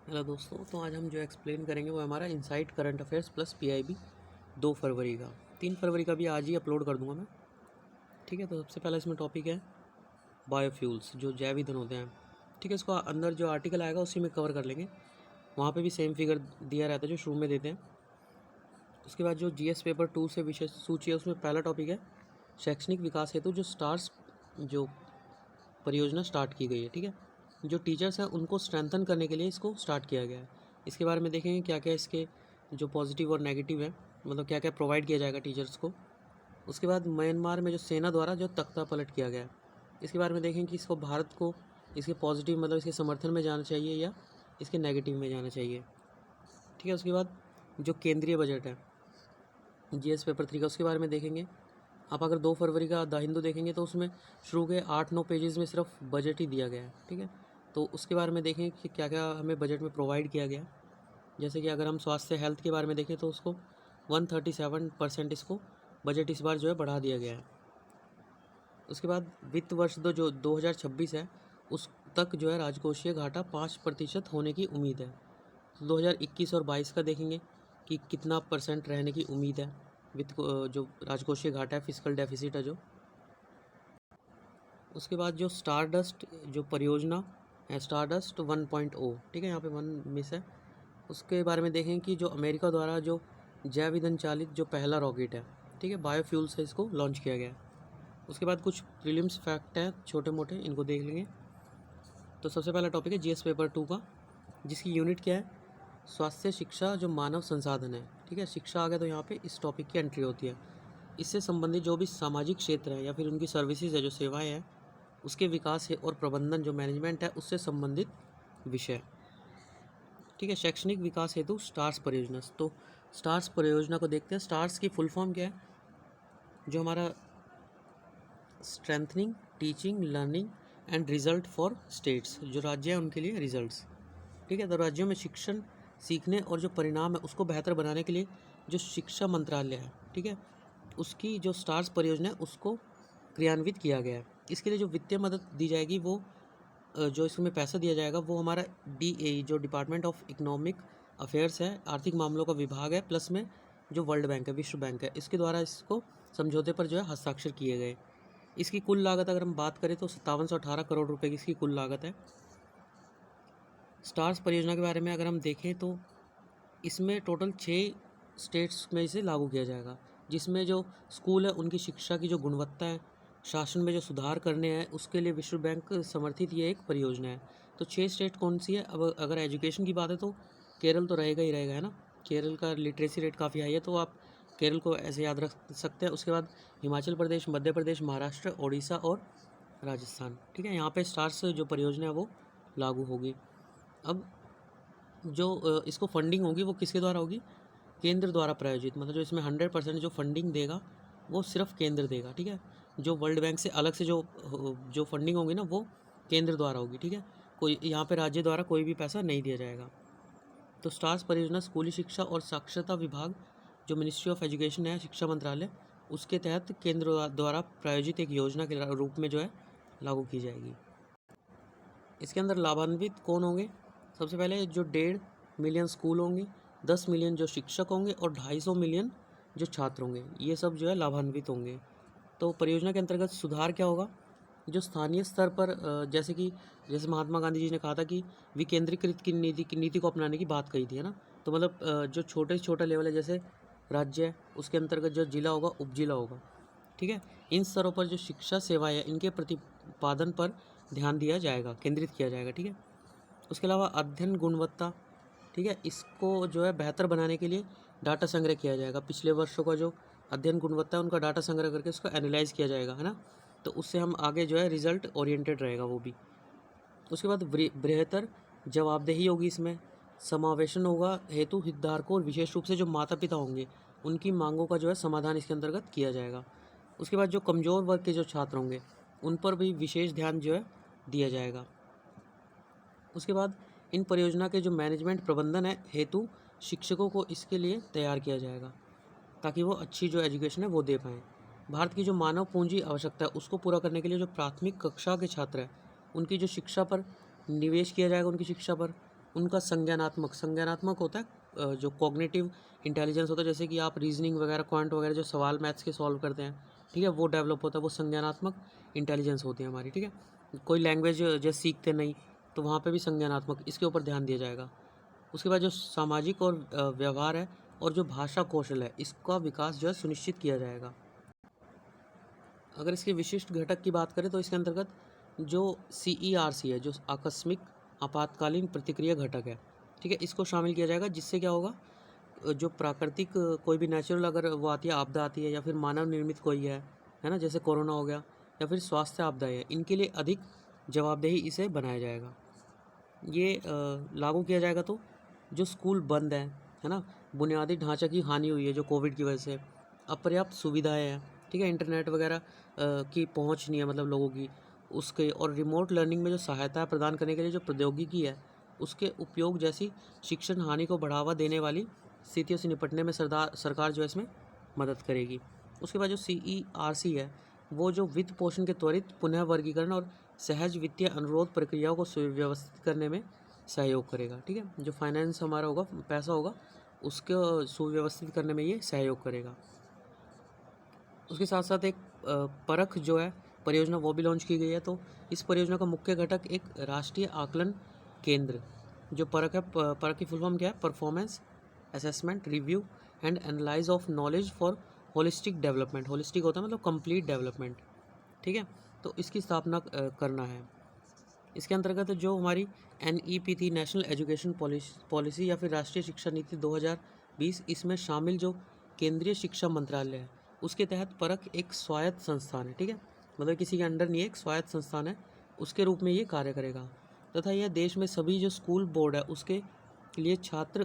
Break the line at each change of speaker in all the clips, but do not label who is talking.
Hello दोस्तों, तो आज हम जो एक्सप्लेन करेंगे वो हमारा insight current affairs plus PIB 2 फरवरी का। 3 फरवरी का भी आज ही अपलोड कर दूंगा मैं। ठीक है, तो सबसे पहला इसमें टॉपिक है बायोफ्यूल्स, जो जैव ईंधन होते हैं। ठीक है, इसको अंदर जो आर्टिकल आएगा उसी में कवर कर लेंगे। वहाँ पे भी सेम फिगर दिया रहता है जो शुरू में देते हैं। उसके बाद जो जीएस पेपर 2 से विषय सूची है उसमें पहला टॉपिक है शैक्षणिक विकास हेतु जो स्टार्स जो परियोजना स्टार्ट की गई है। ठीक है, जो टीचर्स हैं उनको स्ट्रेंथन करने के लिए इसको स्टार्ट किया गया है। इसके बारे में देखेंगे क्या क्या इसके जो पॉजिटिव और नेगेटिव है, मतलब क्या क्या प्रोवाइड किया जाएगा टीचर्स को। उसके बाद म्यांमार में जो सेना द्वारा जो तख्ता पलट किया गया है, इसके बारे में देखेंगे कि इसको भारत को इसके पॉजिटिव मतलब इसके समर्थन में जाना चाहिए या इसके नेगेटिव में जाना चाहिए। ठीक है, उसके बाद जो केंद्रीय बजट है जीएस पेपर 3 का, उसके बारे में देखेंगे। आप अगर 2 फरवरी का द हिंदू देखेंगे तो उसमें शुरू के 8-9 पेजेस में सिर्फ बजट ही दिया गया है। ठीक है, तो उसके बारे में देखें कि क्या क्या हमें बजट में प्रोवाइड किया गया। जैसे कि अगर हम स्वास्थ्य हेल्थ के बारे में देखें तो उसको 137% इसको बजट इस बार जो है बढ़ा दिया गया है। उसके बाद वित्त वर्ष जो 2026 है उस तक जो है राजकोषीय घाटा 5% होने की उम्मीद है। तो 2021 और 22 का देखेंगे कि कितना परसेंट रहने की उम्मीद है। वित्त को जो राजकोषीय घाटा है, फिजिकल डेफिसिट है जो। उसके बाद जो स्टारडस्ट जो परियोजना है स्टारडस्ट 1.0, ठीक है, यहाँ पे 1 मिस है। उसके बारे में देखें कि जो अमेरिका द्वारा जो जैव ईंधन चालित जो पहला रॉकेट है, ठीक है, बायोफ्यूल से इसको लॉन्च किया गया है। उसके बाद कुछ प्रीलिम्स फैक्ट हैं छोटे मोटे, इनको देख लेंगे। तो सबसे पहला टॉपिक है जीएस पेपर 2 का, जिसकी यूनिट क्या है, स्वास्थ्य शिक्षा जो मानव संसाधन है। ठीक है, शिक्षा आ गया तो यहाँ पे इस टॉपिक की एंट्री होती है। इससे संबंधित जो भी सामाजिक क्षेत्र है या फिर उनकी सर्विसेज है, जो सेवाएं हैं, उसके विकास है और प्रबंधन जो मैनेजमेंट है उससे संबंधित विषय। ठीक है, शैक्षणिक विकास हेतु स्टार्स परियोजना। तो स्टार्स परियोजना को देखते हैं। स्टार्स की फुल फॉर्म क्या है, जो हमारा strengthening teaching learning and result for states, जो राज्य है उनके लिए रिजल्ट्स। ठीक है, तो राज्यों में शिक्षण सीखने और जो परिणाम है उसको बेहतर बनाने के लिए जो शिक्षा मंत्रालय है, ठीक है, उसकी जो स्टार्स परियोजना है उसको क्रियान्वित किया गया है। इसके लिए जो वित्तीय मदद दी जाएगी वो जो इसमें पैसा दिया जाएगा वो हमारा DAE जो डिपार्टमेंट ऑफ इकोनॉमिक अफेयर्स है, आर्थिक मामलों का विभाग है, प्लस में जो वर्ल्ड बैंक है, विश्व बैंक है, इसके द्वारा इसको समझौते पर जो है हस्ताक्षर किए गए। इसकी कुल लागत अगर हम बात करें तो 5718 करोड़ रुपए की इसकी कुल लागत है। स्टार्स परियोजना के बारे में अगर हम देखें तो इसमें टोटल 6 स्टेट्स में इसे लागू किया जाएगा, जिसमें जो स्कूल है उनकी शिक्षा की जो गुणवत्ता है, शासन में जो सुधार करने हैं, उसके लिए विश्व बैंक समर्थित ये एक परियोजना है। तो 6 स्टेट कौन सी है, अब अगर एजुकेशन की बात है तो केरल तो रहेगा ही रहेगा, है ना। केरल का लिटरेसी रेट काफ़ी हाई है, तो आप केरल को ऐसे याद रख सकते हैं। उसके बाद हिमाचल प्रदेश, मध्य प्रदेश, महाराष्ट्र, उड़ीसा और राजस्थान। ठीक है, यहाँ पे स्टार्स जो परियोजना है वो लागू होगी। अब जो इसको फंडिंग होगी वो किसके द्वारा होगी, केंद्र द्वारा प्रायोजित, मतलब जो इसमें 100% जो फंडिंग देगा वो सिर्फ केंद्र देगा। ठीक है, जो वर्ल्ड बैंक से अलग से जो फंडिंग होगी ना वो केंद्र द्वारा होगी। ठीक है, कोई यहाँ पे राज्य द्वारा कोई भी पैसा नहीं दिया जाएगा। तो स्टार्स परियोजना स्कूली शिक्षा और साक्षरता विभाग जो मिनिस्ट्री ऑफ एजुकेशन है, शिक्षा मंत्रालय, उसके तहत केंद्र द्वारा प्रायोजित एक योजना के रूप में जो है लागू की जाएगी। इसके अंदर लाभान्वित कौन होंगे, सबसे पहले जो 1.5 मिलियन स्कूल होंगे, 10 मिलियन जो शिक्षक होंगे और 250 मिलियन जो छात्र होंगे, ये सब जो है लाभान्वित होंगे। तो परियोजना के अंतर्गत सुधार क्या होगा, जो स्थानीय स्तर पर जैसे महात्मा गांधी जी ने कहा था कि विकेंद्रीकृत की नीति को अपनाने की बात कही थी, है ना। तो मतलब जो छोटे से छोटा लेवल है, जैसे राज्य है उसके अंतर्गत जो जिला होगा, उपजिला होगा। ठीक है, इन स्तरों पर जो शिक्षा सेवाएं है इनके प्रतिपादन पर ध्यान दिया जाएगा, केंद्रित किया जाएगा। ठीक है, उसके अलावा अध्ययन गुणवत्ता, ठीक है, इसको जो है बेहतर बनाने के लिए डाटा संग्रह किया जाएगा। पिछले वर्षों का जो अध्ययन गुणवत्ता है उनका डाटा संग्रह करके उसको एनालाइज किया जाएगा, है ना। तो उससे हम आगे जो है रिजल्ट ओरिएंटेड रहेगा वो भी। उसके बाद बेहतर जवाबदेही होगी, इसमें समावेशन होगा हेतु हितधारकों और विशेष रूप से जो माता पिता होंगे उनकी मांगों का जो है समाधान इसके अंतर्गत किया जाएगा। उसके बाद जो कमज़ोर वर्ग के जो छात्र होंगे उन पर भी विशेष ध्यान जो है दिया जाएगा। उसके बाद इन परियोजना के जो मैनेजमेंट प्रबंधन है हेतु शिक्षकों को इसके लिए तैयार किया जाएगा, ताकि वो अच्छी जो एजुकेशन है वो दे पाएँ। भारत की जो मानव पूंजी आवश्यकता है उसको पूरा करने के लिए जो प्राथमिक कक्षा के छात्र हैं उनकी जो शिक्षा पर निवेश किया जाएगा, उनकी शिक्षा पर। उनका संज्ञानात्मक होता है जो कॉग्निटिव इंटेलिजेंस होता है, जैसे कि आप रीजनिंग वगैरह, क्वांट वगैरह जो सवाल मैथ्स के सॉल्व करते हैं, ठीक है, वो डेवलप होता है, वो संज्ञानात्मक इंटेलिजेंस होती है हमारी, ठीक है। कोई लैंग्वेज जैसे सीखते नहीं तो वहाँ पे भी संज्ञानात्मक, इसके ऊपर ध्यान दिया जाएगा। उसके बाद जो सामाजिक और व्यवहार है और जो भाषा कौशल है, इसका विकास जो है सुनिश्चित किया जाएगा। अगर इसके विशिष्ट घटक की बात करें तो इसके अंतर्गत जो CERC है, जो आकस्मिक आपातकालीन प्रतिक्रिया घटक है, ठीक है, इसको शामिल किया जाएगा, जिससे क्या होगा, जो प्राकृतिक कोई भी नेचुरल अगर वो आती है, आपदा आती है, या फिर मानव निर्मित कोई है ना, जैसे कोरोना हो गया, या फिर स्वास्थ्य आपदाएं है, इनके लिए अधिक जवाबदेही इसे बनाया जाएगा। ये लागू किया जाएगा तो जो स्कूल बंद है ना, बुनियादी ढांचा की हानि हुई है जो कोविड की वजह से, अपर्याप्त सुविधाएं हैं, ठीक है, इंटरनेट वगैरह की पहुंच नहीं है मतलब लोगों की, उसके और रिमोट लर्निंग में जो सहायता प्रदान करने के लिए जो प्रौद्योगिकी है, उसके उपयोग जैसी शिक्षण हानि को बढ़ावा देने वाली स्थितियों से निपटने में सरकार जो है इसमें मदद करेगी। उसके बाद जो CERC है, वो जो वित्त पोषण के त्वरित पुनः वर्गीकरण और सहज वित्तीय अनुरोध प्रक्रियाओं को सुव्यवस्थित करने में सहयोग करेगा, ठीक है, जो फाइनेंस हमारा होगा, पैसा होगा, उसको सुव्यवस्थित करने में ये सहयोग करेगा। उसके साथ साथ एक परख जो है परियोजना वो भी लॉन्च की गई है। तो इस परियोजना का मुख्य घटक एक राष्ट्रीय आकलन केंद्र जो परख है, परख की फुल फॉर्म क्या है, performance assessment review and analyse of knowledge for holistic development. Holistic होता है मतलब कंप्लीट डेवलपमेंट, ठीक है, तो इसकी स्थापना करना है। इसके अंतर्गत जो हमारी NEP थी, नेशनल एजुकेशन पॉलिसी या फिर राष्ट्रीय शिक्षा नीति 2020, इसमें शामिल जो केंद्रीय शिक्षा मंत्रालय है, उसके तहत परख एक स्वायत्त संस्थान है, ठीक है, मतलब किसी के अंडर नहीं है, एक स्वायत्त संस्थान है, उसके रूप में ये कार्य करेगा। तथा यह देश में सभी जो स्कूल बोर्ड है उसके लिए छात्रों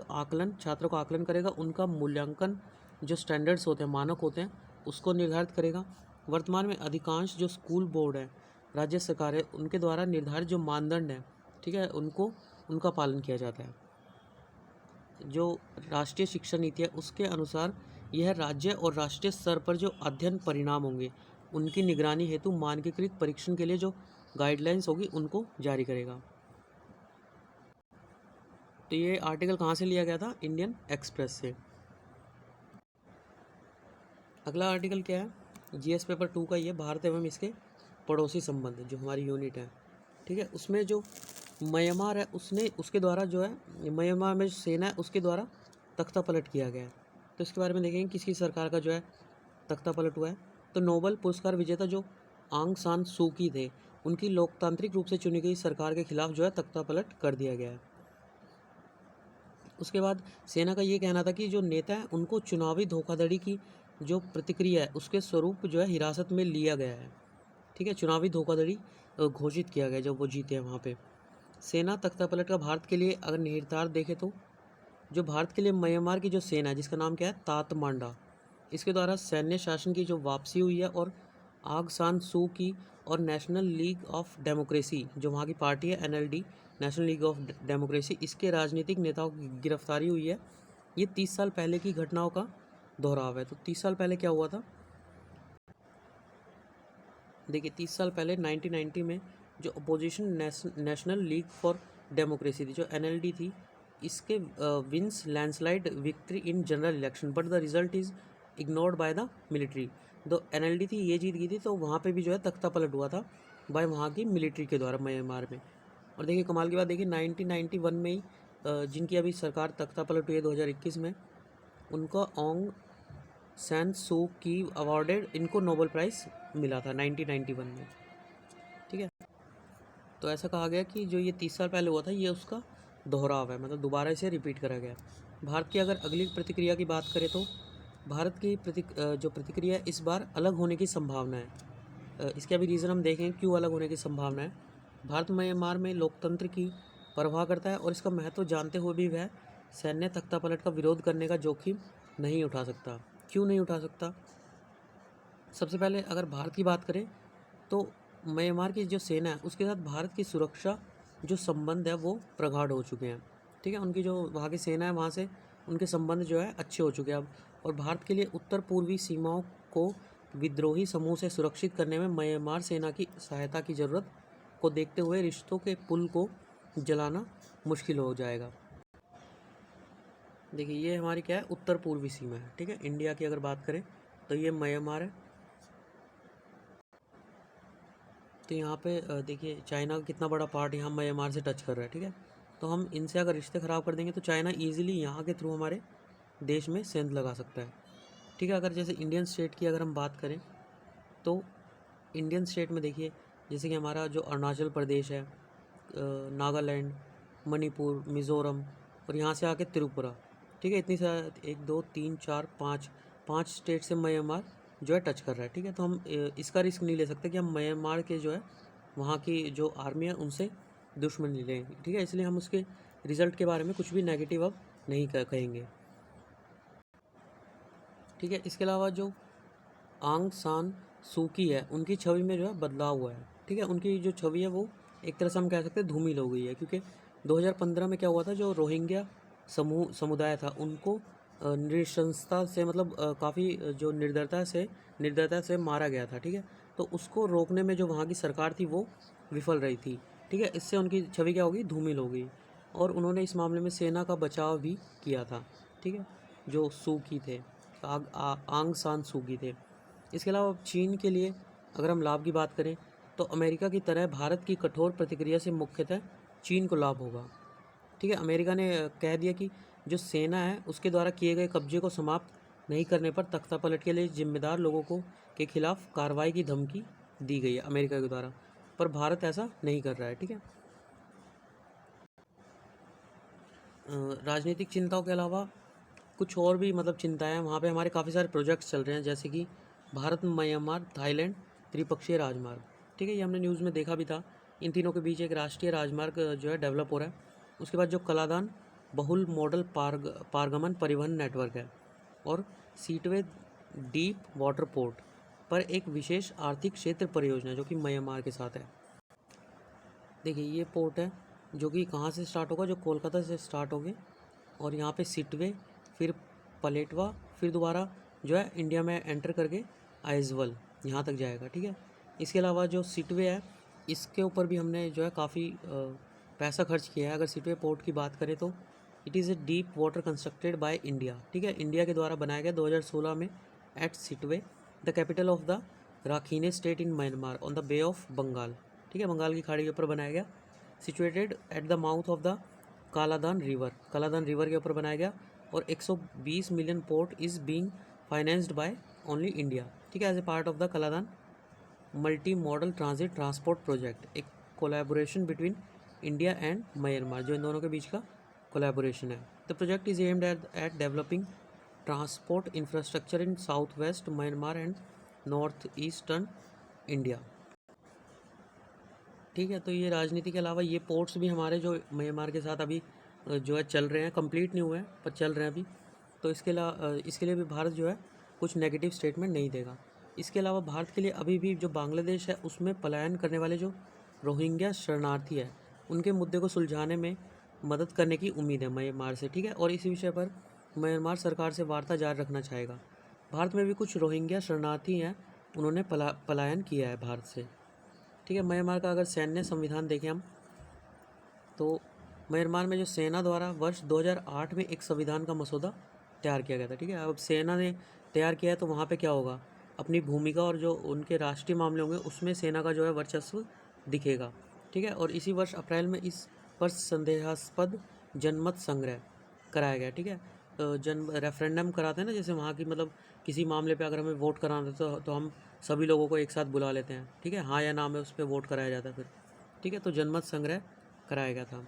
का आकलन करेगा, उनका मूल्यांकन जो स्टैंडर्ड्स होते हैं, मानक होते हैं, उसको निर्धारित करेगा। वर्तमान में अधिकांश जो स्कूल बोर्ड है, राज्य सरकार है, उनके द्वारा निर्धारित जो मानदंड है, ठीक है, उनका पालन किया जाता है। जो राष्ट्रीय शिक्षा नीति है उसके अनुसार यह राज्य और राष्ट्रीय स्तर पर जो अध्ययन परिणाम होंगे, उनकी निगरानी हेतु मानकीकृत परीक्षण के लिए जो गाइडलाइंस होगी उनको जारी करेगा। तो ये आर्टिकल कहाँ से लिया गया था, इंडियन एक्सप्रेस से। अगला आर्टिकल क्या है, GS पेपर 2 का, ये भारत एवं इसके पड़ोसी संबंध, जो हमारी यूनिट है, ठीक है, उसमें जो म्यांमार है उसके द्वारा जो है, म्यांमार में जो सेना है उसके द्वारा तख्ता पलट किया गया है। तो इसके बारे में देखेंगे किसकी सरकार का जो है तख्ता पलट हुआ है। तो नोबेल पुरस्कार विजेता जो आंग सान सू की थे, उनकी लोकतांत्रिक रूप से चुनी गई सरकार के खिलाफ जो है तख्ता पलट कर दिया गया है। उसके बाद सेना का ये कहना था कि जो नेता है उनको चुनावी धोखाधड़ी की जो प्रतिक्रिया है उसके स्वरूप जो है हिरासत में लिया गया है, ठीक है, चुनावी धोखाधड़ी घोषित किया गया जब वो जीते हैं वहाँ पे। सेना तख्तापलट का भारत के लिए अगर निहितार्थ देखें तो जो भारत के लिए म्यांमार की जो सेना है, जिसका नाम क्या है, तात मांडा, इसके द्वारा सैन्य शासन की जो वापसी हुई है, और आग सान सू की और नेशनल लीग ऑफ डेमोक्रेसी जो वहाँ की पार्टी है, NLD, national league of democracy, इसके राजनीतिक नेताओं की गिरफ्तारी हुई है। ये 30 साल पहले की घटनाओं का दोहराव है। तो 30 साल पहले क्या हुआ था, देखिए 30 साल पहले 1990 में जो opposition national league for democracy थी, जो NLD थी, इसके wins landslide victory in general election but the result is ignored by the military. तो NLD थी, ये जीत गई थी, तो वहाँ पे भी जो है तख्ता पलट हुआ था बाय वहाँ की मिलिट्री के द्वारा म्यांमार में। और देखिए कमाल की बात, देखिए 1991 में ही जिनकी अभी सरकार तख्ता पलट हुई है 2021 में, उनका ओंग सैन सू की अवार्डेड, इनको नोबेल प्राइज़ मिला था 1991 में, ठीक है। तो ऐसा कहा गया कि जो ये 30 साल पहले हुआ था ये उसका दोहराव है, मतलब दोबारा इसे रिपीट करा गया। भारत की अगर अगली प्रतिक्रिया की बात करें तो भारत की जो प्रतिक्रिया है इस बार अलग होने की संभावना है। इसके अभी रीज़न हम देखें क्यों अलग होने की संभावना है। भारत म्यांमार में लोकतंत्र की परवाह करता है और इसका महत्व जानते हुए भी वह सैन्य तख्तापलट का विरोध करने का जोखिम नहीं उठा सकता। क्यों नहीं उठा सकता? सबसे पहले अगर भारत की बात करें तो म्यांमार की जो सेना है उसके साथ भारत की सुरक्षा जो संबंध है वो प्रगाढ़ हो चुके हैं, ठीक है। उनकी जो वहाँ की सेना है वहाँ से उनके संबंध जो है अच्छे हो चुके हैं अब। और भारत के लिए उत्तर पूर्वी सीमाओं को विद्रोही समूह से सुरक्षित करने में म्यांमार सेना की सहायता की ज़रूरत को देखते हुए रिश्तों के पुल को जलाना मुश्किल हो जाएगा। देखिए ये हमारी क्या है, उत्तर पूर्वी सीमा है, ठीक है। इंडिया की अगर बात करें तो ये म्यांमार है। तो यहाँ पे देखिए चाइना का कितना बड़ा पार्ट यहाँ म्यांमार से टच कर रहा है, ठीक है। तो हम इनसे अगर रिश्ते ख़राब कर देंगे तो चाइना ईजिली यहाँ के थ्रू हमारे देश में सेंध लगा सकता है, ठीक है। अगर जैसे इंडियन स्टेट की अगर हम बात करें तो इंडियन स्टेट में देखिए जैसे कि हमारा जो अरुणाचल प्रदेश है, नागालैंड, मणिपुर, मिज़ोरम और यहाँ से आके त्रिपुरा, ठीक है। इतनी सारे 1 2 3 4 5 स्टेट से म्यांमार जो है टच कर रहा है, ठीक है। तो हम इसका रिस्क नहीं ले सकते कि हम म्यांमार के जो है वहाँ की जो आर्मी है उनसे दुश्मनी लें, ठीक है। इसलिए हम उसके रिज़ल्ट के बारे में कुछ भी नेगेटिव अब नहीं कहेंगे, ठीक है। इसके अलावा जो आंग सान सूकी है उनकी छवि में जो है बदलाव हुआ है, ठीक है। उनकी जो छवि है वो एक तरह से हम कह सकते हैं धूमिल हो गई है, क्योंकि 2015 में क्या हुआ था, जो रोहिंग्या समुदाय था उनको नृशंसता से मतलब काफ़ी जो निर्दयता से मारा गया था, ठीक है। तो उसको रोकने में जो वहाँ की सरकार थी वो विफल रही थी, ठीक है। इससे उनकी छवि क्या होगी, धूमिल हो गई। और उन्होंने इस मामले में सेना का बचाव भी किया था, ठीक है, जो सूकी थे, आंग सान सूकी थे। इसके अलावा चीन के लिए अगर हम लाभ की बात करें तो अमेरिका की तरह भारत की कठोर प्रतिक्रिया से मुख्यतः चीन को लाभ होगा, ठीक है। अमेरिका ने कह दिया कि जो सेना है उसके द्वारा किए गए कब्जे को समाप्त नहीं करने पर तख्तापलट के लिए जिम्मेदार लोगों को के खिलाफ कार्रवाई की धमकी दी गई है अमेरिका के द्वारा, पर भारत ऐसा नहीं कर रहा है, ठीक है। राजनीतिक चिंताओं के अलावा कुछ और भी मतलब चिंताएं हैं वहाँ पे, हमारे काफ़ी सारे प्रोजेक्ट्स चल रहे हैं, जैसे कि भारत म्यांमार थाईलैंड त्रिपक्षीय राजमार्ग, ठीक है। ये हमने न्यूज़ में देखा भी था। इन तीनों के बीच एक राष्ट्रीय राजमार्ग जो है डेवलप हो रहा है। उसके बाद जो कलादान बहुल मॉडल पारगमन परिवहन नेटवर्क है, और सीटवे डीप वाटर पोर्ट पर एक विशेष आर्थिक क्षेत्र परियोजना जो कि म्यांमार के साथ है। देखिए ये पोर्ट है जो कि कहाँ से स्टार्ट होगा, जो कोलकाता से स्टार्ट होगी और यहाँ पे सिटवे, फिर पलेटवा, फिर दोबारा जो है इंडिया में एंटर करके आइजवल यहाँ तक जाएगा, ठीक है। इसके अलावा जो सिटवे है इसके ऊपर भी हमने जो है काफ़ी पैसा खर्च किया है। अगर सिटवे पोर्ट की बात करें तो it is a deep water constructed by India, ठीक है, इंडिया के द्वारा बनाया गया 2016 में at Sittwe, the capital of the Rakhine state in Myanmar on the bay of Bengal, ठीक है, बंगाल की खाड़ी के ऊपर बनाया गया। Situated at the mouth of the Kaladan river के ऊपर बनाया गया। और 120 million port is being financed by only India, ठीक है, as a part of the Kaladan multi modal transit transport project, एक collaboration between India and Myanmar, जो इन दोनों के बीच का कोलैबोरेशन है। The project is aimed at developing transport infrastructure in south west Myanmar and north eastern India, ठीक है। तो ये राजनीति के अलावा ये पोर्ट्स भी हमारे जो म्यांमार के साथ अभी जो है चल रहे हैं, कंप्लीट नहीं हुए हैं पर चल रहे हैं अभी। तो इसके लिए भी भारत जो है कुछ नेगेटिव स्टेटमेंट नहीं देगा। इसके अलावा भारत के लिए अभी भी जो बांग्लादेश है उसमें पलायन करने वाले जो रोहिंग्या शरणार्थी है उनके मुद्दे को सुलझाने में मदद करने की उम्मीद है म्यांमार से, ठीक है। और इसी विषय पर म्यांमार सरकार से वार्ता जारी रखना चाहेगा। भारत में भी कुछ रोहिंग्या शरणार्थी हैं, उन्होंने पलायन किया है भारत से, ठीक है। म्यांमार का अगर सैन्य संविधान देखें हम तो म्यांमार में जो सेना द्वारा वर्ष 2008 में एक संविधान का मसौदा तैयार किया गया था, ठीक है। अब सेना ने तैयार किया है तो वहाँ पे क्या होगा, अपनी भूमिका और जो उनके राष्ट्रीय मामले होंगे उसमें सेना का जो है वर्चस्व दिखेगा, ठीक है। और इसी वर्ष अप्रैल में इस पर संदेहास्पद जनमत संग्रह कराया गया, ठीक है। जन रेफरेंडम कराते हैं ना, जैसे वहाँ की मतलब किसी मामले पे अगर हमें वोट कराना तो हम सभी लोगों को एक साथ बुला लेते हैं, ठीक है, हाँ या ना में उस पर वोट कराया जाता है फिर, ठीक है। तो जनमत संग्रह कराया गया था।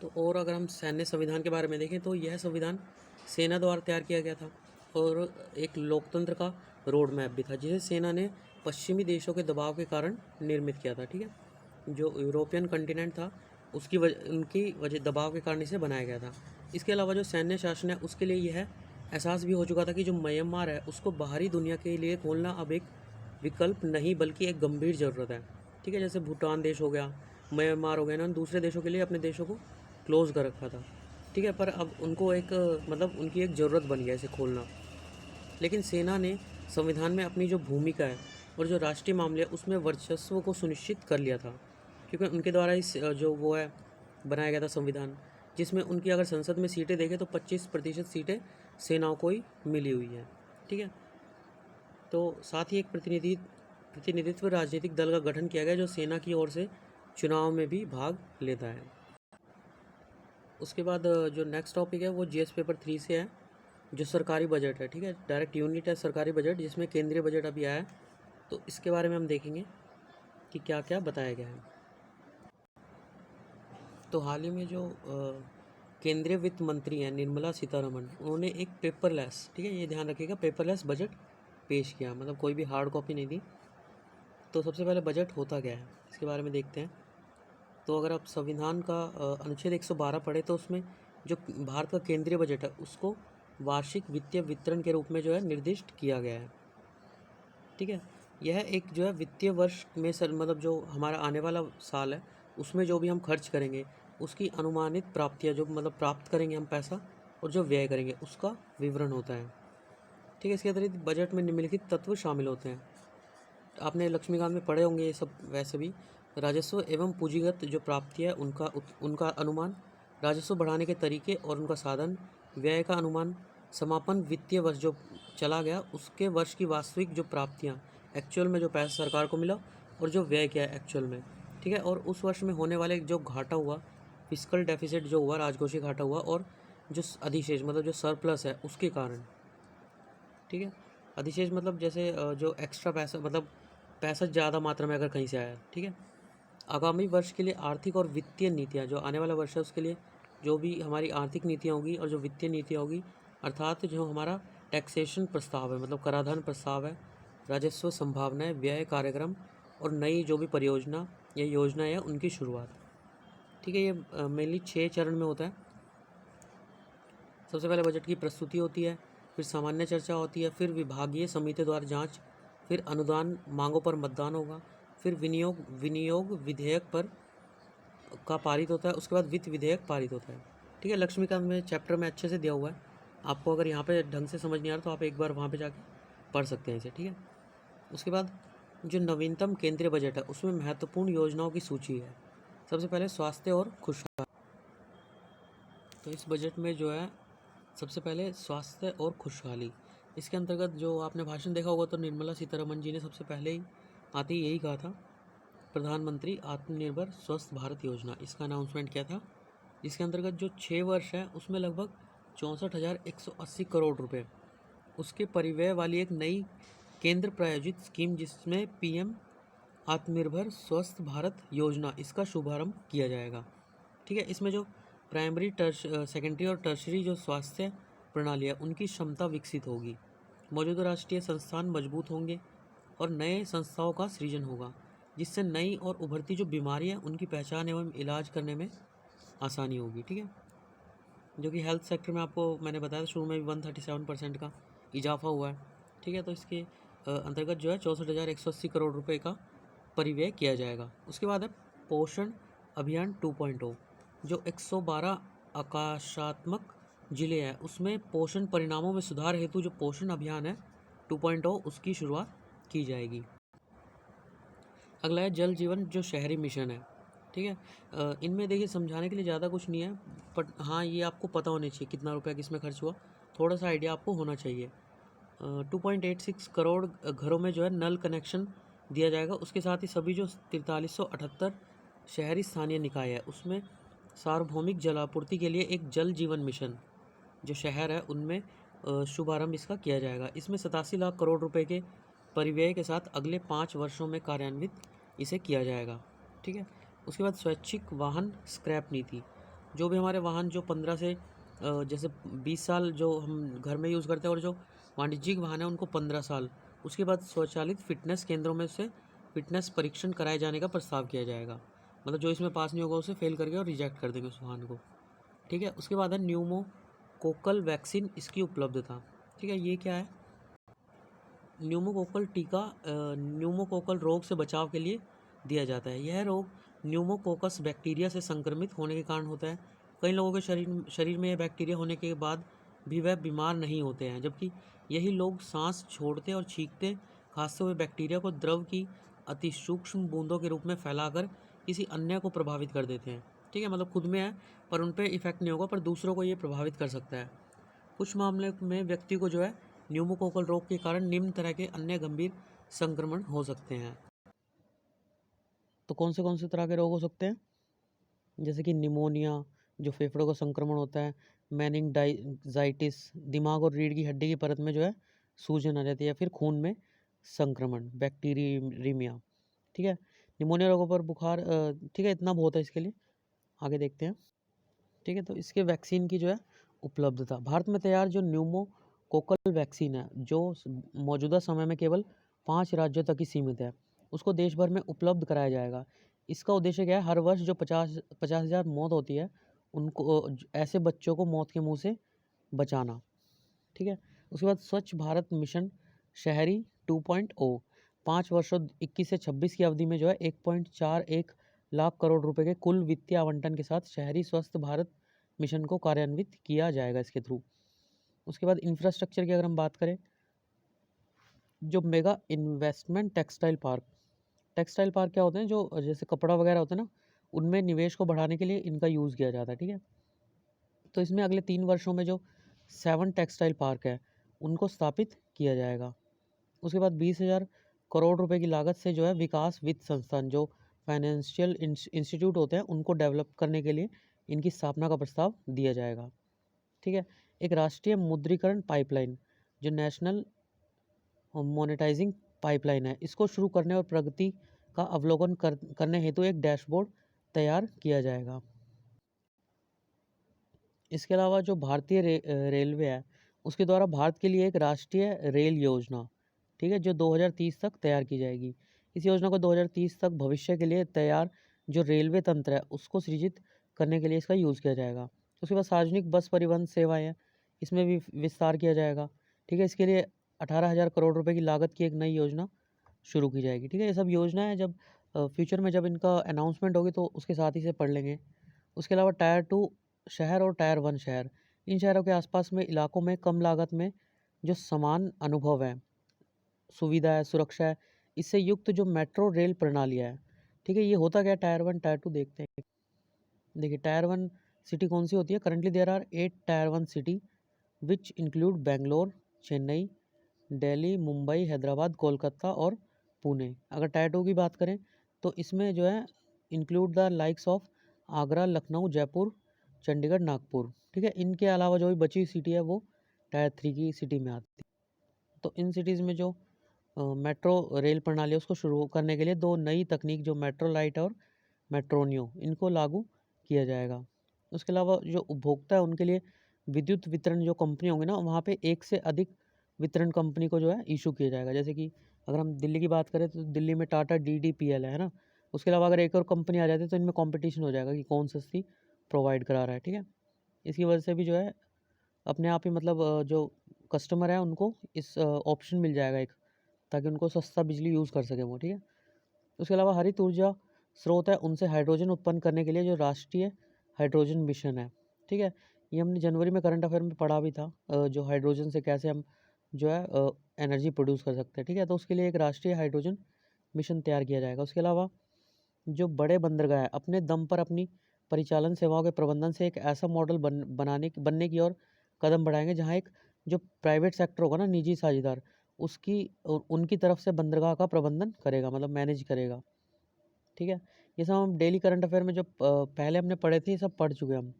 तो और अगर हम सैन्य संविधान के बारे में देखें तो यह संविधान सेना द्वारा तैयार किया गया था और एक लोकतंत्र का रोड मैप भी था, जिसे सेना ने पश्चिमी देशों के दबाव के कारण निर्मित किया था, ठीक है। जो यूरोपियन कॉन्टिनेंट था उनकी वजह दबाव के कारण इसे बनाया गया था। इसके अलावा जो सैन्य शासन है उसके लिए यह एहसास भी हो चुका था कि जो म्यांमार है उसको बाहरी दुनिया के लिए खोलना अब एक विकल्प नहीं बल्कि एक गंभीर ज़रूरत है, ठीक है। जैसे भूटान देश हो गया, म्यांमार हो गया, इन्होंने दूसरे देशों के लिए अपने देशों को क्लोज़ कर रखा था, ठीक है। पर अब उनको एक मतलब उनकी एक ज़रूरत बन गया इसे खोलना। लेकिन सेना ने संविधान में अपनी जो भूमिका है और जो राष्ट्रीय मामले है उसमें वर्चस्व को सुनिश्चित कर लिया था, क्योंकि उनके द्वारा इस जो वो है बनाया गया था संविधान, जिसमें उनकी अगर संसद में सीटें देखें तो 25% सीटें सेनाओं को ही मिली हुई हैं। ठीक है, तो साथ ही एक प्रतिनिधित्व राजनीतिक दल का गठन किया गया जो सेना की ओर से चुनाव में भी भाग लेता है। उसके बाद जो नेक्स्ट टॉपिक है वो जीएस पेपर 3 से है, जो सरकारी बजट है। ठीक है, डायरेक्ट यूनिट है सरकारी बजट, जिसमें केंद्रीय बजट अभी आया है, तो इसके बारे में हम देखेंगे कि क्या क्या बताया गया है। तो हाल ही में जो केंद्रीय वित्त मंत्री हैं निर्मला सीतारमण, उन्होंने एक पेपरलेस, ठीक है ये ध्यान रखिएगा, पेपरलेस बजट पेश किया, मतलब कोई भी हार्ड कॉपी नहीं दी। तो सबसे पहले बजट होता क्या है इसके बारे में देखते हैं। तो अगर आप संविधान का अनुच्छेद 112 पढ़े तो उसमें जो भारत का केंद्रीय बजट है उसको वार्षिक वित्तीय वितरण के रूप में जो है निर्दिष्ट किया गया है। ठीक है, यह एक जो है वित्तीय वर्ष में सर मतलब जो हमारा आने वाला साल है उसमें जो भी हम खर्च करेंगे उसकी अनुमानित प्राप्तियाँ, जो मतलब प्राप्त करेंगे हम पैसा, और जो व्यय करेंगे उसका विवरण होता है। ठीक है, इसके अतिरिक्त बजट में निम्नलिखित तत्व शामिल होते हैं। आपने लक्ष्मीकांत में पढ़े होंगे ये सब, वैसे भी राजस्व एवं पूंजीगत जो प्राप्तियाँ उनका अनुमान, राजस्व बढ़ाने के तरीके और उनका साधन, व्यय का अनुमान, समापन वित्तीय वर्ष जो चला गया उसके वर्ष की वास्तविक जो प्राप्तियाँ, एक्चुअल में जो पैसा सरकार को मिला और जो व्यय किया है एक्चुअल में। ठीक है, और उस वर्ष में होने वाले जो घाटा हुआ, फिस्कल डेफिसिट जो हुआ, राजकोषीय घाटा हुआ, और जो अधिशेष मतलब जो सरप्लस है उसके कारण। ठीक है, अधिशेष मतलब जैसे जो एक्स्ट्रा पैसा, मतलब पैसा ज़्यादा मात्रा में अगर कहीं से आया। ठीक है, आगामी वर्ष के लिए आर्थिक और वित्तीय नीतियाँ, जो आने वाला वर्ष है उसके लिए जो भी हमारी आर्थिक नीतियाँ होगी और जो वित्तीय नीतियाँ होगी, अर्थात जो हमारा टैक्सेशन प्रस्ताव है, मतलब कराधान प्रस्ताव है, राजस्व संभावनाएं, व्यय कार्यक्रम और नई जो भी परियोजना या योजना है उनकी शुरुआत। ठीक है, ये मेनली 6 चरण में होता है। सबसे पहले बजट की प्रस्तुति होती है, फिर सामान्य चर्चा होती है, फिर विभागीय समिति द्वारा जांच, फिर अनुदान मांगों पर मतदान होगा, फिर विनियोग विधेयक पर का पारित होता है, उसके बाद वित्त विधेयक पारित होता है। ठीक है, लक्ष्मीकांत में चैप्टर में अच्छे से दिया हुआ है, आपको अगर यहाँ पे ढंग से समझ नहीं आ रहा तो आप एक बार वहाँ पे जाके पढ़ सकते हैं इसे। ठीक है, उसके बाद जो नवीनतम केंद्रीय बजट है उसमें महत्वपूर्ण योजनाओं की सूची है। सबसे पहले स्वास्थ्य और खुशहाली। तो इस बजट में जो है सबसे पहले स्वास्थ्य और खुशहाली, इसके अंतर्गत जो आपने भाषण देखा होगा तो निर्मला सीतारमण जी ने सबसे पहले ही आते ही यही कहा था, प्रधानमंत्री आत्मनिर्भर स्वस्थ भारत योजना, इसका अनाउंसमेंट किया था, जिसके अंतर्गत जो 6 वर्ष है उसमें लगभग 64,180 करोड़ रुपए उसके परिव्यय वाली एक नई केंद्र प्रायोजित स्कीम, जिसमें पीएम आत्मनिर्भर स्वस्थ भारत योजना, इसका शुभारंभ किया जाएगा। ठीक है, इसमें जो प्राइमरी सेकेंडरी और टर्शरी जो स्वास्थ्य प्रणाली है उनकी क्षमता विकसित होगी, मौजूदा राष्ट्रीय संस्थान मजबूत होंगे और नए संस्थाओं का सृजन होगा, जिससे नई और उभरती जो बीमारियां उनकी पहचान एवं इलाज करने में आसानी होगी। ठीक है, जो कि हेल्थ सेक्टर में आपको मैंने बताया शुरू में भी 137% का इजाफा हुआ है। ठीक है, तो इसके अंतर्गत जो है 64,180 करोड़ रुपए का परिव्यय किया जाएगा। उसके बाद है पोषण अभियान 2.0, जो 112 आकाशात्मक जिले हैं उसमें पोषण परिणामों में सुधार हेतु जो पोषण अभियान है 2.0 उसकी शुरुआत की जाएगी। अगला है जल जीवन जो शहरी मिशन है। ठीक है, इनमें देखिए समझाने के लिए ज़्यादा कुछ नहीं है, बट हाँ ये आपको पता होना चाहिए कितना रुपया किसमें खर्च हुआ, थोड़ा सा आइडिया आपको होना चाहिए। 2.86 करोड़ घरों में जो है नल कनेक्शन दिया जाएगा। उसके साथ ही सभी जो 4378 शहरी स्थानीय निकाय है उसमें सार्वभौमिक जलापूर्ति के लिए एक जल जीवन मिशन जो शहर है उनमें शुभारंभ इसका किया जाएगा। इसमें 87 लाख करोड़ रुपए के परिव्यय के साथ अगले 5 वर्षों में कार्यान्वित इसे किया जाएगा। ठीक है, उसके बाद स्वैच्छिक वाहन स्क्रैप नीति, जो भी हमारे वाहन जो 15 से जैसे 20 साल जो हम घर में यूज़ करते हैं और जो वाणिज्यिक वाहन है उनको 15 साल, उसके बाद स्वचालित फिटनेस केंद्रों में से फिटनेस परीक्षण कराए जाने का प्रस्ताव किया जाएगा, मतलब जो इसमें पास नहीं होगा उसे फेल करके और रिजेक्ट कर देंगे उस वाहन को। ठीक है, उसके बाद है न्यूमोकोकल वैक्सीन, इसकी उपलब्धता। ठीक है, ये क्या है, न्यूमोकोकल टीका न्यूमोकोकल रोग से बचाव के लिए दिया जाता है। यह रोग न्यूमोकोकस बैक्टीरिया से संक्रमित होने के कारण होता है। कई लोगों के शरीर में यह बैक्टीरिया होने के बाद भी वह बीमार नहीं होते हैं, जबकि यही लोग सांस छोड़ते और छींकते खांसते हुए बैक्टीरिया को द्रव की अति सूक्ष्म बूंदों के रूप में फैलाकर किसी अन्य को प्रभावित कर देते हैं। ठीक है, मतलब खुद में है पर उन पे इफेक्ट नहीं होगा, पर दूसरों को ये प्रभावित कर सकता है। कुछ मामले में व्यक्ति को जो है न्यूमोकोकल रोग के कारण निम्न तरह के अन्य गंभीर संक्रमण हो सकते हैं। तो कौन से तरह के रोग हो सकते हैं? जैसे कि निमोनिया, जो फेफड़ों का संक्रमण होता है, मेनिंजाइटिस, दिमाग और रीढ़ की हड्डी की परत में जो है सूजन आ जाती है, या फिर खून में संक्रमण, बैक्टीरियमीमिया। ठीक है, निमोनिया रोगों पर बुखार। ठीक है, इतना बहुत है इसके लिए, आगे देखते हैं। ठीक है, तो इसके वैक्सीन की जो है उपलब्धता, भारत में तैयार जो न्यूमोकोकल वैक्सीन है, जो मौजूदा समय में केवल 5 राज्यों तक ही सीमित है, उसको देश भर में उपलब्ध कराया जाएगा। इसका उद्देश्य क्या है? हर वर्ष जो 50,000 मौत होती है, उनको, ऐसे बच्चों को मौत के मुंह से बचाना। ठीक है, उसके बाद स्वच्छ भारत मिशन शहरी 2.0, 5 वर्षों 21 से 26 की अवधि में जो है 1.41 लाख करोड़ रुपए के कुल वित्तीय आवंटन के साथ शहरी स्वस्थ भारत मिशन को कार्यान्वित किया जाएगा इसके थ्रू। उसके बाद इंफ्रास्ट्रक्चर की अगर हम बात करें, जो मेगा इन्वेस्टमेंट टेक्सटाइल पार्क क्या होते हैं? जो जैसे कपड़ा वगैरह होता है ना, उनमें निवेश को बढ़ाने के लिए इनका यूज़ किया जाता है। ठीक है, तो इसमें अगले 3 वर्षों में जो 7 टेक्सटाइल पार्क है, उनको स्थापित किया जाएगा। उसके बाद 20,000 करोड़ रुपए की लागत से जो है विकास वित्त संस्थान, जो फाइनेंशियल इंस्टीट्यूट होते हैं, उनको डेवलप करने के लिए इनकी स्थापना का प्रस्ताव दिया जाएगा। ठीक है, एक राष्ट्रीय मुद्रीकरण पाइपलाइन, जो नेशनल मोनेटाइजिंग पाइपलाइन है, इसको शुरू करने और प्रगति का अवलोकन करने हेतु एक डैशबोर्ड तैयार किया जाएगा। इसके अलावा जो भारतीय रेलवे है, उसके द्वारा भारत के लिए एक राष्ट्रीय रेल योजना, ठीक है, जो 2030 तक तैयार की जाएगी। इस योजना को 2030 तक भविष्य के लिए तैयार जो रेलवे तंत्र है, उसको सृजित करने के लिए इसका यूज़ किया जाएगा। उसके बाद सार्वजनिक बस परिवहन सेवाएं हैं, इसमें भी विस्तार किया जाएगा। ठीक है, इसके लिए 18,000 करोड़ रुपए की लागत की एक नई योजना शुरू की जाएगी। ठीक है, ये सब योजना है, जब फ्यूचर में जब इनका अनाउंसमेंट होगी तो उसके साथ ही से पढ़ लेंगे। उसके अलावा टायर 2 शहर और टायर 1 शहर, इन शहरों के आसपास में इलाकों में कम लागत में जो समान अनुभव है, सुविधा है, सुरक्षा है, इससे युक्त जो मेट्रो रेल प्रणालियाँ है। ठीक है, ये होता क्या है टायर 1 टायर 2 देखते हैं। देखिए, टायर 1 सिटी कौन सी होती है? Currently there are 8 tier 1 city which include Bangalore, Chennai, Delhi, Mumbai, Hyderabad, Kolkata और पुणे। अगर टायर 2 की बात करें तो इसमें जो है include the likes of Agra, Lucknow, Jaipur, Chandigarh, Nagpur. ठीक है, इनके अलावा जो भी बची हुई सिटी है वो टायर 3 की सिटी में आती है। तो इन सिटीज़ में जो मेट्रो रेल प्रणाली है, उसको शुरू करने के लिए 2 नई तकनीक, जो मेट्रो लाइट और मेट्रोनियो, इनको लागू किया जाएगा। उसके अलावा जो उपभोक्ता है उनके लिए विद्युत वितरण जो कंपनी होंगी ना, वहाँ पे एक से अधिक वितरण कंपनी को जो है इशू किया जाएगा। जैसे कि अगर हम दिल्ली की बात करें तो दिल्ली में टाटा DDPL है ना, उसके अलावा अगर एक और कंपनी आ जाती है तो इनमें कंपटीशन हो जाएगा कि कौन सस्ती प्रोवाइड करा रहा है। ठीक है, इसकी वजह से भी जो है अपने आप ही, मतलब जो कस्टमर है उनको इस ऑप्शन मिल जाएगा एक, ताकि उनको सस्ता बिजली यूज़ कर सकें वो। ठीक है, उसके अलावा हरित ऊर्जा स्रोत है, उनसे हाइड्रोजन उत्पन्न करने के लिए जो राष्ट्रीय हाइड्रोजन मिशन है। ठीक है, ये हमने जनवरी में करंट अफेयर में पढ़ा भी था, जो हाइड्रोजन से कैसे हम जो है एनर्जी प्रोड्यूस कर सकते हैं। ठीक है, तो उसके लिए एक राष्ट्रीय हाइड्रोजन मिशन तैयार किया जाएगा। उसके अलावा जो बड़े बंदरगाह है, अपने दम पर अपनी परिचालन सेवाओं के प्रबंधन से एक ऐसा मॉडल बनने की ओर कदम बढ़ाएंगे, जहाँ एक जो प्राइवेट सेक्टर होगा ना, निजी साझेदार, उसकी उनकी तरफ से बंदरगाह का प्रबंधन करेगा, मतलब मैनेज करेगा। ठीक है, ये सब हम डेली करंट अफेयर में जो पहले हमने पढ़े थे, ये सब पढ़ चुके हैं हम।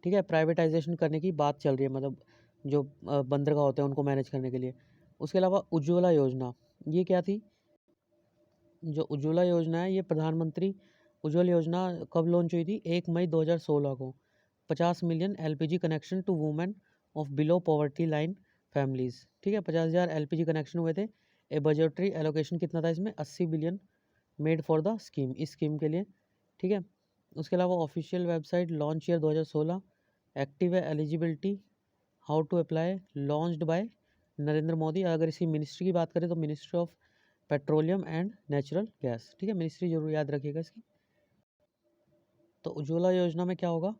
ठीक है, प्राइवेटाइजेशन करने की बात चल रही है, मतलब जो बंदरगाह होते हैं उनको मैनेज करने के लिए। उसके अलावा उज्ज्वला योजना, ये क्या थी? जो उज्ज्वला योजना है, ये प्रधानमंत्री उज्ज्वल योजना कब लॉन्च हुई थी? 1 मई 2016 को। 50 million LPG connection to women of below poverty line families. ठीक है, 50,000 LPG कनेक्शन हुए थे। ए बजटरी एलोकेशन कितना था इसमें? 80 billion made for the scheme, इस स्कीम के लिए। ठीक है, उसके अलावा official website launch year 2016, active है eligibility, how to apply, launched by Narendra Modi. अगर इसी मिनिस्ट्री की बात करें तो ministry of petroleum and natural gas. ठीक है, मिनिस्ट्री जरूर याद रखिएगा इसकी। तो उज्ज्वला योजना में क्या होगा?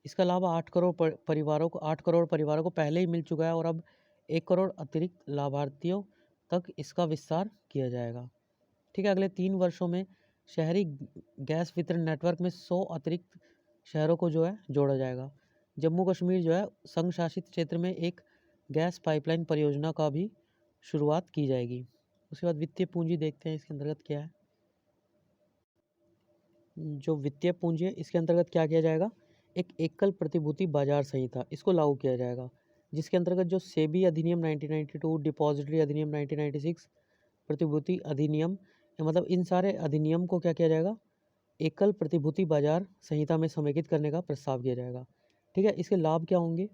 इसका लाभ 8 करोड़ परिवारों को पहले ही मिल चुका है, और अब 1 करोड़ अतिरिक्त लाभार्थियों तक इसका विस्तार किया जाएगा। ठीक है, अगले 3 वर्षों में शहरी गैस वितरण नेटवर्क में 100 अतिरिक्त शहरों को जो है जोड़ा जाएगा। जम्मू कश्मीर जो है संघ शासित क्षेत्र में एक गैस पाइपलाइन परियोजना का भी शुरुआत की जाएगी। उसके बाद वित्तीय पूंजी देखते हैं इसके अंतर्गत क्या है। जो वित्तीय पूंजी है इसके अंतर्गत क्या किया जाएगा, एक एकल प्रतिभूति बाजार संहिता इसको लागू किया जाएगा, जिसके अंतर्गत जो सेबी अधिनियम 1992, डिपॉजिटरी अधिनियम 1996, प्रतिभूति अधिनियम, मतलब इन सारे अधिनियम को क्या किया जाएगा, एकल प्रतिभूति बाजार संहिता में समेकित करने का प्रस्ताव किया जाएगा। ठीक है, इसके लाभ क्या होंगे,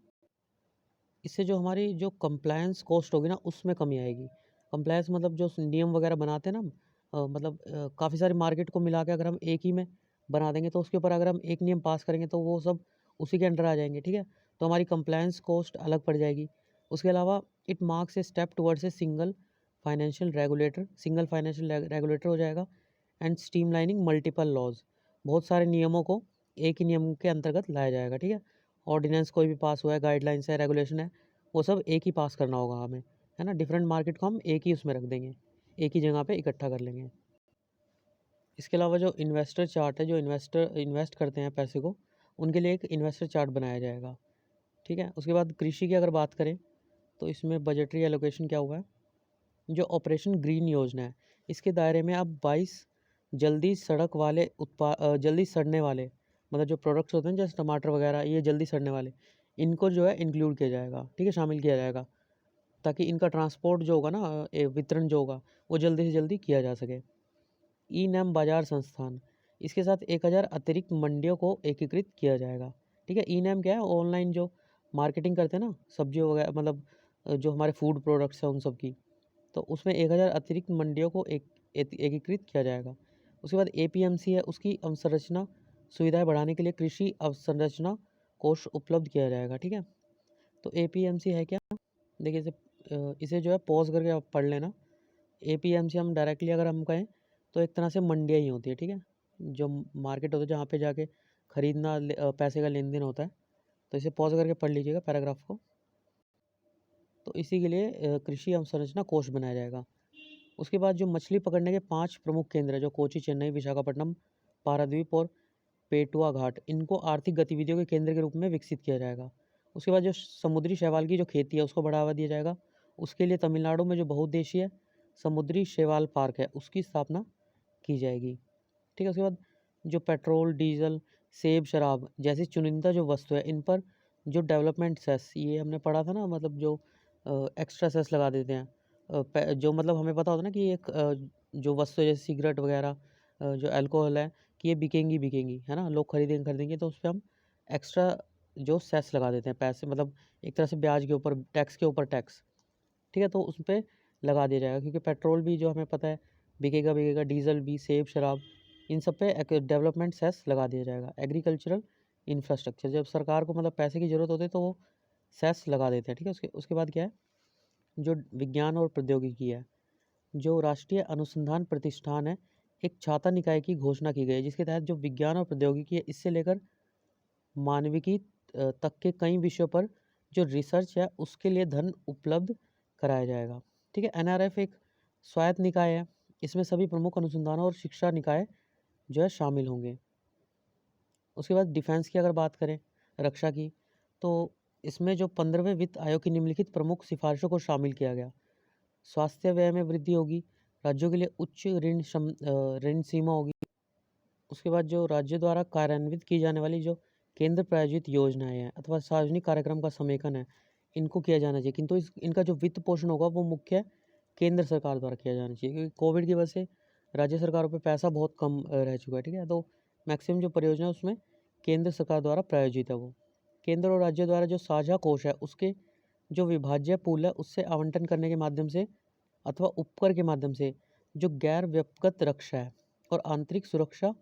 इससे जो हमारी जो कंप्लायंस कॉस्ट होगी ना उसमें कमी आएगी। कंप्लायंस मतलब जो नियम वगैरह बनाते हैं ना हम, मतलब काफ़ी सारे मार्केट को मिला के अगर हम एक ही में बना देंगे तो उसके ऊपर अगर हम एक नियम पास करेंगे तो वो सब उसी के अंडर आ जाएंगे। ठीक है, तो हमारी कंप्लायंस कॉस्ट अलग पड़ जाएगी। उसके अलावा it marks a step towards a single financial regulator हो जाएगा एंड स्ट्रीमलाइनिंग मल्टीपल लॉज, बहुत सारे नियमों को एक ही नियम के अंतर्गत लाया जाएगा। ठीक है, ऑर्डिनेंस कोई भी पास हुआ है, गाइडलाइंस है, रेगुलेशन है, वो सब एक ही पास करना होगा हमें, है ना। डिफरेंट मार्केट को हम एक ही उसमें रख देंगे, एक ही जगह पे इकट्ठा कर लेंगे। इसके अलावा जो इन्वेस्टर चार्ट है, जो इन्वेस्टर इन्वेस्ट करते हैं पैसे को, उनके लिए एक इन्वेस्टर चार्ट बनाया जाएगा। ठीक है, उसके बाद कृषि की अगर बात करें तो इसमें बजटरी एलोकेशन क्या हुआ है, जो ऑपरेशन ग्रीन योजना है इसके दायरे में अब 22 जल्दी सड़ने वाले, मतलब जो प्रोडक्ट्स होते हैं जैसे टमाटर वगैरह, ये जल्दी सड़ने वाले, इनको जो है इंक्लूड किया जाएगा। ठीक है, शामिल किया जाएगा, ताकि इनका ट्रांसपोर्ट जो होगा ना, वितरण जो होगा वो जल्दी से जल्दी किया जा सके। ई नैम बाजार संस्थान, इसके साथ 1000 अतिरिक्त मंडियों को एकीकृत किया जाएगा। ठीक है, ई नैम क्या है, ऑनलाइन जो मार्केटिंग करते हैं ना सब्जियों वगैरह, मतलब जो हमारे फूड प्रोडक्ट्स हैं उन सब की, तो उसमें 1000 अतिरिक्त मंडियों को एकीकृत किया जाएगा। उसके बाद एपीएमसी है, उसकी अवसंरचना सुविधाएं बढ़ाने के लिए कृषि अवसंरचना कोष उपलब्ध किया जाएगा। ठीक है, तो एपीएमसी है क्या, देखिए इसे जो है पॉज करके आप पढ़ लेना। एपीएमसी हम डायरेक्टली अगर हम कहें तो एक तरह से मंडियाँ ही होती है। ठीक है, जो मार्केट होता है जहाँ पे जाके खरीदना पैसे का लेन देन होता है, तो इसे पॉज करके पढ़ लीजिएगा पैराग्राफ को। तो इसी के लिए कृषि अवसंरचना कोष बनाया जाएगा। उसके बाद जो मछली पकड़ने के 5 प्रमुख केंद्र है, जो कोची, चेन्नई, विशाखापट्टनम, पारादीप और पेटुआ घाट, इनको आर्थिक गतिविधियों के केंद्र के रूप में विकसित किया जाएगा। उसके बाद जो समुद्री शैवाल की जो खेती है उसको बढ़ावा दिया जाएगा। उसके लिए तमिलनाडु में जो बहुउद्देशीय समुद्री शैवाल पार्क है उसकी स्थापना की जाएगी। ठीक है, उसके बाद जो पेट्रोल, डीजल, सेब, शराब जैसी चुनिंदा जो वस्तु है इन पर जो डेवलपमेंट सेस, ये हमने पढ़ा था ना, मतलब जो एक्स्ट्रा सेस लगा देते हैं, जो मतलब हमें पता होता है ना कि एक जो वस्तु है जैसे सिगरेट वगैरह, जो अल्कोहल है, कि ये बिकेंगी, है ना, लोग खरीदेंगे तो उस पर हम एक्स्ट्रा जो सेस लगा देते हैं, पैसे मतलब एक तरह से ब्याज के ऊपर, टैक्स के ऊपर टैक्स। ठीक है, तो उस पर लगा दिया जाएगा, क्योंकि पेट्रोल भी जो हमें पता है बिकेगा, डीजल भी, सेब, शराब, इन सब पे डेवलपमेंट सेस लगा दिया जाएगा। एग्रीकल्चरल इंफ्रास्ट्रक्चर, जब सरकार को मतलब पैसे की ज़रूरत होती है तो वो सेस लगा देते हैं। ठीक है, उसके बाद क्या है, जो विज्ञान और प्रौद्योगिकी है, जो राष्ट्रीय अनुसंधान प्रतिष्ठान है, एक छाता निकाय की घोषणा की गई है, जिसके तहत जो विज्ञान और प्रौद्योगिकी है इससे लेकर मानविकी तक के कई विषयों पर जो रिसर्च है उसके लिए धन उपलब्ध कराया जाएगा। ठीक है, एनआरएफ एक स्वायत्त निकाय है, इसमें सभी प्रमुख अनुसंधान और शिक्षा निकाय जो है शामिल होंगे। उसके बाद डिफेंस की अगर बात करें, रक्षा की, तो इसमें जो 15वें वित्त आयोग की निम्नलिखित प्रमुख सिफारिशों को शामिल किया गया। स्वास्थ्य व्यय में वृद्धि होगी, राज्यों के लिए उच्च ऋण सीमा होगी। उसके बाद जो राज्य द्वारा कार्यान्वित की जाने वाली जो केंद्र प्रायोजित योजनाएं हैं अथवा सार्वजनिक कार्यक्रम का समेकन है, इनको किया जाना चाहिए, किंतु इनका जो वित्त पोषण होगा वो मुख्य केंद्र सरकार द्वारा किया जाना चाहिए, क्योंकि कोविड की वजह से राज्य सरकारों पे पैसा बहुत कम रह चुका है। ठीक है, तो मैक्सिमम जो परियोजना है उसमें केंद्र सरकार द्वारा प्रायोजित है वो। केंद्र और राज्य द्वारा जो साझा कोष है उसके जो विभाज्य पूल है उससे आवंटन करने के माध्यम से अथवा उपकर के माध्यम से जो गैर व्यक्तिगत रक्षा है और आंतरिक सुरक्षा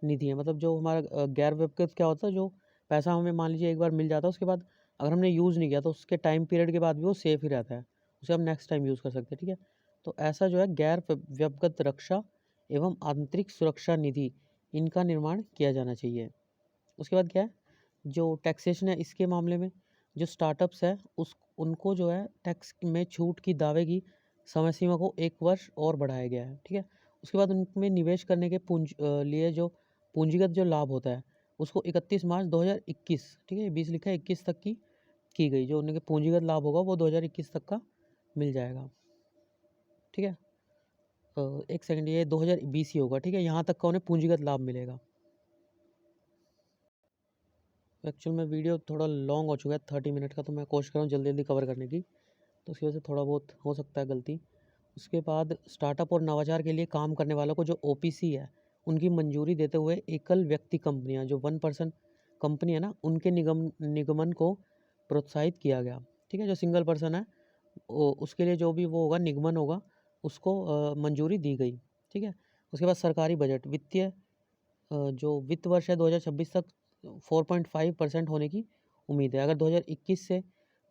निधि है, मतलब जो हमारा गैर व्यक्तिगत क्या होता है, जो पैसा हमें मान लीजिए एक बार मिल जाता है, उसके बाद अगर हमने यूज़ नहीं किया तो उसके टाइम पीरियड के बाद भी वो सेफ ही रहता है, उसे हम नेक्स्ट टाइम यूज़ कर सकते हैं। ठीक है, तो ऐसा जो है गैर व्यक्तिगत रक्षा एवं आंतरिक सुरक्षा निधि, इनका निर्माण किया जाना चाहिए। उसके बाद क्या है, जो टैक्सेशन है इसके मामले में जो स्टार्टअप्स है उस उनको जो है टैक्स में छूट की दावे की समय सीमा को 1 वर्ष और बढ़ाया गया है। ठीक है, उसके बाद उनमें निवेश करने के लिए जो पूंजीगत जो लाभ होता है उसको 31 मार्च 2021, ठीक है 20 लिखा है, 21 तक की गई जो उनके पूंजीगत लाभ होगा वो 2021 तक का मिल जाएगा। ठीक है, एक सेकंड, ये 2020 ही होगा। ठीक है, यहाँ तक का उन्हें पूंजीगत लाभ मिलेगा। एक्चुअल में वीडियो थोड़ा लॉन्ग हो चुका है 30 मिनट का, तो मैं कोशिश कर रहा हूँ जल्दी जल्दी कवर करने की, तो उसकी वजह से थोड़ा बहुत हो सकता है गलती। उसके बाद स्टार्टअप और नवाचार के लिए काम करने वालों को जो ओपीसी है उनकी मंजूरी देते हुए एकल व्यक्ति कंपनियां जो 1% कंपनी है ना उनके निगमन को प्रोत्साहित किया गया। ठीक है, जो सिंगल पर्सन है उसके लिए जो भी वो होगा निगमन होगा उसको मंजूरी दी गई। ठीक है, उसके बाद सरकारी बजट जो वित्त वर्ष है 2026 तक 4.5% होने की उम्मीद है। अगर 2021 से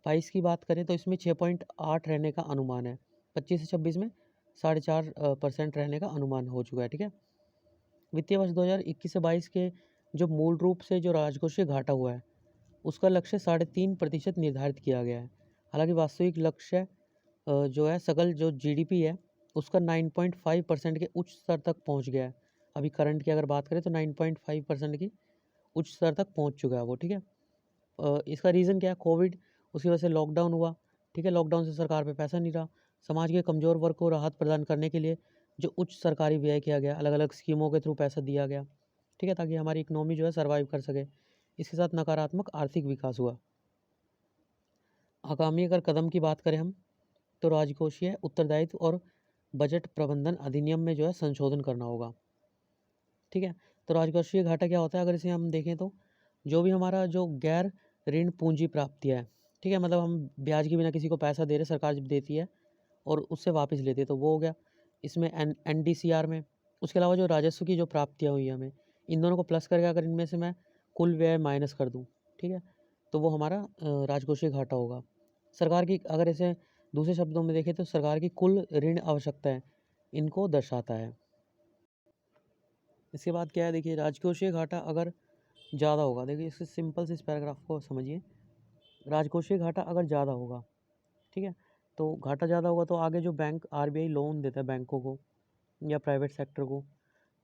22 की बात करें तो इसमें 6.8 रहने का अनुमान है। 25 से 26 में 4.5% रहने का अनुमान हो चुका है। ठीक है, वित्तीय वर्ष 2021 से 22 के जो मूल रूप से जो राजकोषीय घाटा हुआ है उसका लक्ष्य 3.5% निर्धारित किया गया है। हालांकि वास्तविक लक्ष्य जो है सकल जो जीडीपी है उसका 9.5% के उच्च स्तर तक पहुंच गया है। अभी करंट की अगर बात करें तो 9.5% की उच्च स्तर तक पहुंच चुका है वो। ठीक है, इसका रीज़न क्या है? कोविड, उसकी वजह से लॉकडाउन हुआ। ठीक है, लॉकडाउन से सरकार पे पैसा नहीं रहा। समाज के कमज़ोर वर्ग को राहत प्रदान करने के लिए जो उच्च सरकारी व्यय किया गया, अलग अलग स्कीमों के थ्रू पैसा दिया गया। ठीक है, ताकि हमारी इकोनॉमी जो है सर्वाइव कर सके। इसके साथ नकारात्मक आर्थिक विकास हुआ। आगामी अगर कदम की बात करें हम तो राजकोषीय उत्तरदायित्व और बजट प्रबंधन अधिनियम में जो है संशोधन करना होगा। ठीक है, तो राजकोषीय घाटा क्या होता है अगर इसे हम देखें तो जो भी हमारा जो गैर ऋण पूंजी प्राप्तियाँ है, ठीक है, मतलब हम ब्याज के बिना किसी को पैसा दे रहे, सरकार जब देती है और उससे वापस लेते हैं तो वो हो गया इसमें एनडीसीआर में। उसके अलावा जो राजस्व की जो प्राप्तियाँ हुई हमें, इन दोनों को प्लस करके अगर इनमें से मैं कुल व्यय माइनस कर दूँ, ठीक है, तो वो हमारा राजकोषीय घाटा होगा। सरकार की अगर इसे दूसरे शब्दों में देखें तो सरकार की कुल ऋण आवश्यकताएं इनको दर्शाता है। इसके बाद क्या है, देखिए राजकोषीय घाटा अगर ज़्यादा होगा, देखिए इससे सिंपल से इस पैराग्राफ को समझिए। राजकोषीय घाटा अगर ज़्यादा होगा, ठीक है, तो घाटा ज़्यादा होगा तो आगे जो बैंक आरबीआई लोन देता है बैंकों को या प्राइवेट सेक्टर को,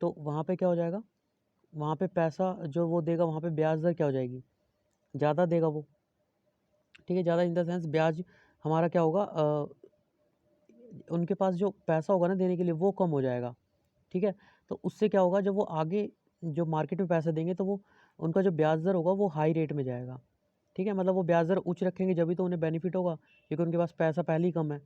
तो वहाँ पे क्या हो जाएगा, वहाँ पे पैसा जो वो देगा वहाँ पे ब्याज दर क्या हो जाएगी, ज़्यादा देगा वो। ठीक है, ज़्यादा इन द सेंस ब्याज हमारा क्या होगा, उनके पास जो पैसा होगा ना देने के लिए वो कम हो जाएगा। ठीक है, तो उससे क्या होगा, जब वो आगे जो मार्केट में पैसा देंगे तो वो उनका जो ब्याज दर होगा वो हाई रेट में जाएगा। ठीक है, मतलब वो ब्याज दर उच्च रखेंगे जब भी तो उन्हें बेनिफिट होगा, क्योंकि उनके पास पैसा पहले ही कम है।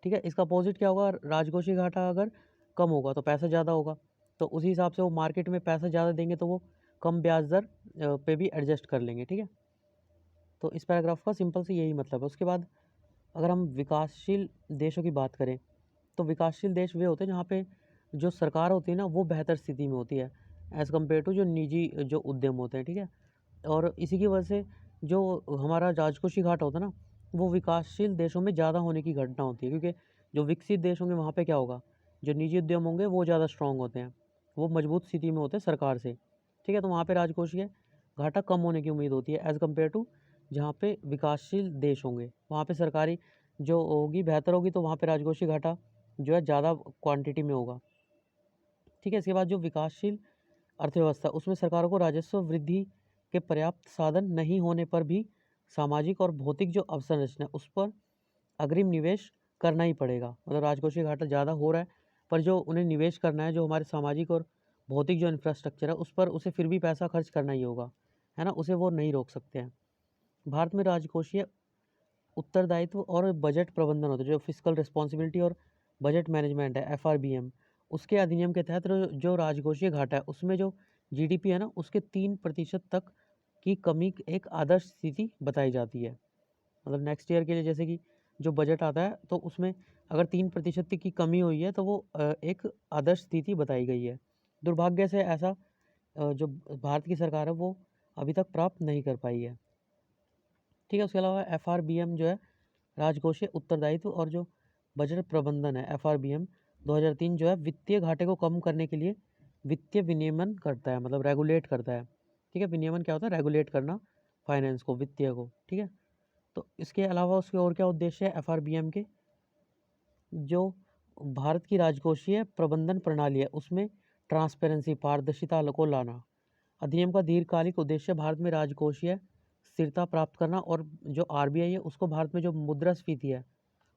ठीक है, इसका अपोजिट क्या होगा, राजकोषीय घाटा अगर कम होगा तो पैसा ज़्यादा होगा, तो उसी हिसाब से वो मार्केट में पैसा ज़्यादा देंगे तो वो कम ब्याज दर पे भी एडजस्ट कर लेंगे। ठीक है, तो इस पैराग्राफ का सिंपल से यही मतलब है। उसके बाद अगर हम विकासशील देशों की बात करें तो विकासशील देश वे होते हैं जहाँ पे जो सरकार होती है ना वो बेहतर स्थिति में होती है एज़ कम्पेयर टू जो निजी जो उद्यम होते हैं। ठीक है, और इसी की वजह से जो हमारा राजकोषीय घाटा होता है ना वो विकासशील देशों में ज़्यादा होने की घटना होती है, क्योंकि जो विकसित देश होंगे वहाँ पे क्या होगा, जो निजी उद्यम होंगे वो ज़्यादा स्ट्रॉन्ग होते हैं, वो मजबूत स्थिति में होते हैं सरकार से। ठीक है, तो वहाँ पे राजकोषीय घाटा कम होने की उम्मीद होती है एज़ कम्पेयर टू जहाँ पे विकासशील देश होंगे, वहाँ पे सरकारी जो होगी बेहतर होगी, तो वहाँ पे राजकोषीय घाटा जो है ज़्यादा क्वांटिटी में होगा। ठीक है, इसके बाद जो विकासशील अर्थव्यवस्था उसमें सरकारों को राजस्व वृद्धि के पर्याप्त साधन नहीं होने पर भी सामाजिक और भौतिक जो अवसंरचना है उस पर अग्रिम निवेश करना ही पड़ेगा। मतलब राजकोषीय घाटा ज़्यादा हो रहा है पर जो उन्हें निवेश करना है, जो हमारे सामाजिक और भौतिक जो इंफ्रास्ट्रक्चर है उस पर उसे फिर भी पैसा खर्च करना ही होगा, है ना, उसे वो नहीं रोक सकते हैं। भारत में राजकोषीय उत्तरदायित्व और बजट प्रबंधन होता है, जो फिजिकल रिस्पॉन्सिबिलिटी और बजट मैनेजमेंट है एफआरबीएम, उसके अधिनियम के तहत जो राजकोषीय घाटा है उसमें जो जीडीपी है ना उसके 3% तक की कमी एक आदर्श स्थिति बताई जाती है। मतलब नेक्स्ट ईयर के लिए जैसे कि जो बजट आता है तो उसमें अगर 3% की कमी हुई है तो वो एक आदर्श स्थिति बताई गई है। दुर्भाग्य से ऐसा जो भारत की सरकार है वो अभी तक प्राप्त नहीं कर पाई है। ठीक है, उसके अलावा एफआरबीएम जो है राजकोषीय उत्तरदायित्व और जो बजट प्रबंधन है एफआरबीएम 2003 जो है वित्तीय घाटे को कम करने के लिए वित्तीय विनियमन करता है, मतलब रेगुलेट करता है। ठीक है, विनियमन क्या होता है, रेगुलेट करना फाइनेंस को, वित्तीय को। ठीक है, तो इसके अलावा उसके और क्या उद्देश्य है एफआरबीएम के, जो भारत की राजकोषीय प्रबंधन प्रणाली है उसमें ट्रांसपेरेंसी पारदर्शिता को लाना। अधिनियम का दीर्घकालिक उद्देश्य भारत में राजकोषीय स्थिरता प्राप्त करना और जो आरबीआई है उसको भारत में जो मुद्रास्फीति है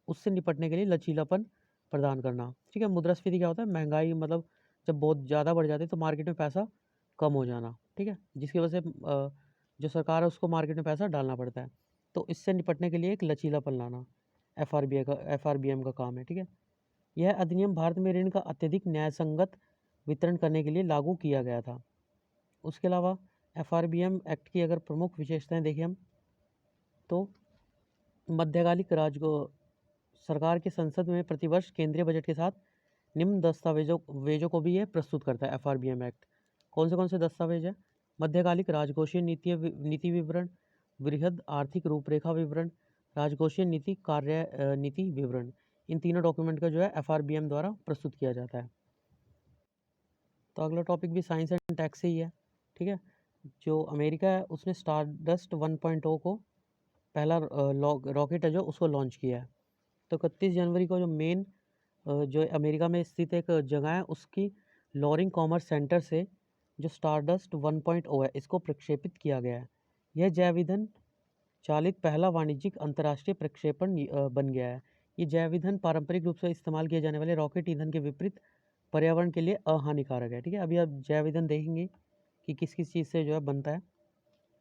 उससे निपटने के लिए लचीलापन प्रदान करना। ठीक है, मुद्रास्फीति क्या होता है? महंगाई मतलब जब बहुत ज़्यादा बढ़ जाती है तो मार्केट में पैसा कम हो जाना। ठीक है, जिसकी वजह से जो सरकार है उसको मार्केट में पैसा डालना पड़ता है। तो इससे निपटने के लिए एक लचीलापन लाना एफआरबीएम का काम है। ठीक है, यह अधिनियम भारत में ऋण का अत्यधिक न्यायसंगत वितरण करने के लिए लागू किया गया था। उसके अलावा एफआरबीएम एक्ट की अगर प्रमुख विशेषताएं देखें हम तो मध्यकालिक सरकार के संसद में प्रतिवर्ष केंद्रीय बजट के साथ निम्न दस्तावेजों को भी ये प्रस्तुत करता है एफआरबीएम एक्ट। कौन से दस्तावेज है? मध्यकालिक राजकोषीय नीति विवरण, वृहद आर्थिक रूपरेखा विवरण, राजकोषीय नीति कार्य नीति विवरण। इन तीनों डॉक्यूमेंट का जो है एफआरबीएम द्वारा प्रस्तुत किया जाता है। तो अगला टॉपिक भी साइंस एंड टेक से ही है। ठीक है, जो अमेरिका है उसने स्टारडस्ट 1.0 को पहला रॉकेट है जो उसको लॉन्च किया है। तो 31 जनवरी को जो मेन जो अमेरिका में स्थित एक जगह है उसकी लॉरिंग कॉमर्स सेंटर से जो स्टारडस्ट 1.0 है इसको प्रक्षेपित किया गया है। यह जैव ईंधन चालित पहला वाणिज्यिक अंतर्राष्ट्रीय प्रक्षेपण बन गया है। ये जैव ईंधन पारंपरिक रूप से इस्तेमाल किए जाने वाले रॉकेट ईंधन के विपरीत पर्यावरण के लिए अहानिकारक है। ठीक है, अभी आप जैव ईंधन देखेंगे कि किस किस चीज़ से जो है बनता है।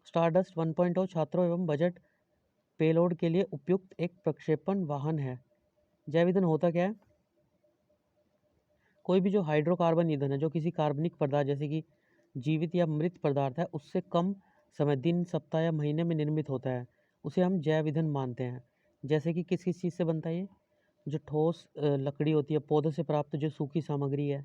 स्टारडस्ट 1.0 छात्रों एवं बजट पेलोड के लिए उपयुक्त एक प्रक्षेपण वाहन है। जैव ईंधन होता क्या है? कोई भी जो हाइड्रोकार्बन ईंधन है जो किसी कार्बनिक पदार्थ जैसे कि जीवित या मृत पदार्थ है उससे कम समय दिन सप्ताह या महीने में निर्मित होता है उसे हम जैव ईंधन मानते हैं। जैसे कि किस किस चीज़ से बनता है ये? जो ठोस लकड़ी होती है, पौधों से प्राप्त जो सूखी सामग्री है,